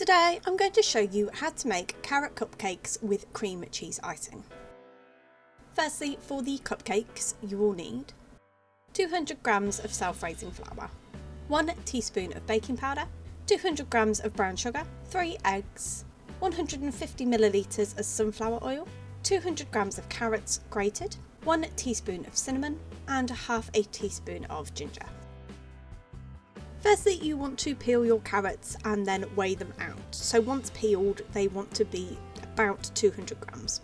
Today I'm going to show you how to make carrot cupcakes with cream cheese icing. Firstly, for the cupcakes you will need 200 grams of self-raising flour, 1 teaspoon of baking powder, 200 grams of brown sugar, 3 eggs, 150 millilitres of sunflower oil, 200 grams of carrots grated, 1 teaspoon of cinnamon and half a teaspoon of ginger. Firstly, you want to peel your carrots and then weigh them out. So once peeled, they want to be about 200 grams.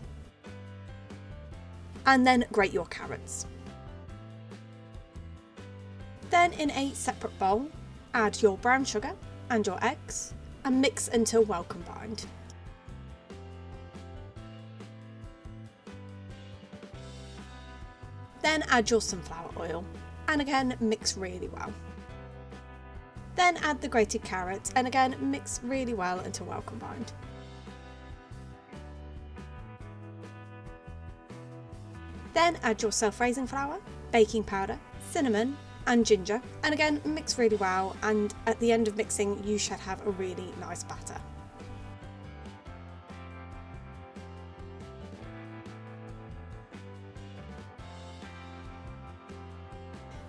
And then grate your carrots. Then in a separate bowl, add your brown sugar and your eggs and mix until well combined. Then add your sunflower oil and again mix really well. Then add the grated carrots and again mix really well until well combined. Then add your self-raising flour, baking powder, cinnamon and ginger and again mix really well, and at the end of mixing you should have a really nice batter.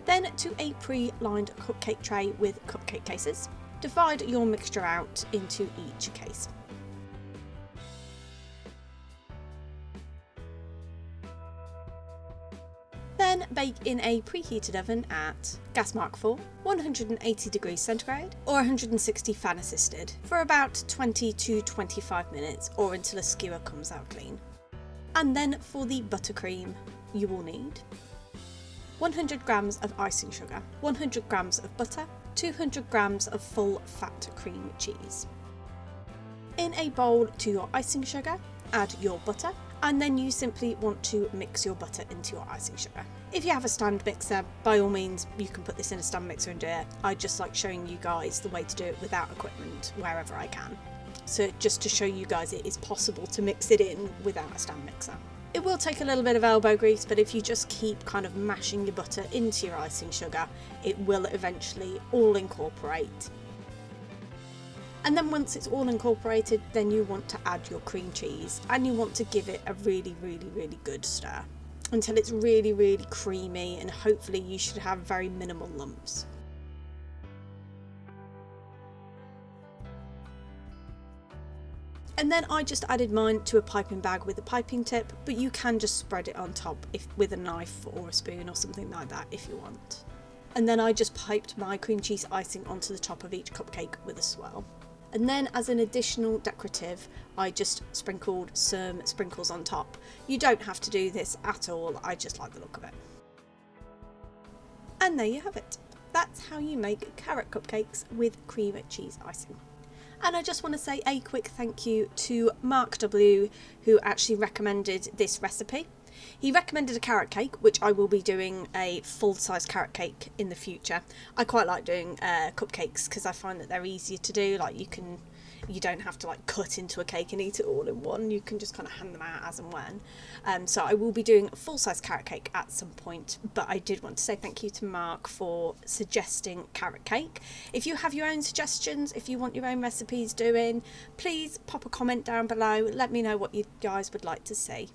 Then to a pre-lined cupcake tray with cupcake cases. Divide your mixture out into each case. Then bake in a preheated oven at gas mark 4, 180 degrees centigrade or 160 fan assisted for about 20 to 25 minutes or until a skewer comes out clean. And then for the buttercream you will need 100 grams of icing sugar, 100 grams of butter, 200 grams of full fat cream cheese. In a bowl to your icing sugar, add your butter, and then you simply want to mix your butter into your icing sugar. If you have a stand mixer, by all means you can put this in a stand mixer and do it. I just like showing you guys the way to do it without equipment wherever I can. So just to show you guys it is possible to mix it in without a stand mixer. It will take a little bit of elbow grease, but if you just keep kind of mashing your butter into your icing sugar, it will eventually all incorporate. And then once it's all incorporated, then you want to add your cream cheese and you want to give it a really good stir until it's really creamy, and hopefully you should have very minimal lumps. And then I just added mine to a piping bag with a piping tip, but you can just spread it on top with a knife or a spoon or something like that if you want. And then I just piped my cream cheese icing onto the top of each cupcake with a swirl. And then as an additional decorative, I just sprinkled some sprinkles on top. You don't have to do this at all, I just like the look of it. And there you have it. That's how you make carrot cupcakes with cream cheese icing. And I just want to say a quick thank you to Mark W, who actually recommended this recipe. He recommended a carrot cake, which I will be doing a full-size carrot cake in the future. I quite like doing cupcakes because I find that they're easier to do. Like you don't have to like cut into a cake and eat it all in one. You can just kind of hand them out as and when. So I will be doing a full-size carrot cake at some point, but I did want to say thank you to Mark for suggesting carrot cake. If you have your own suggestions, if you want your own recipes doing, please pop a comment down below. Let me know what you guys would like to see.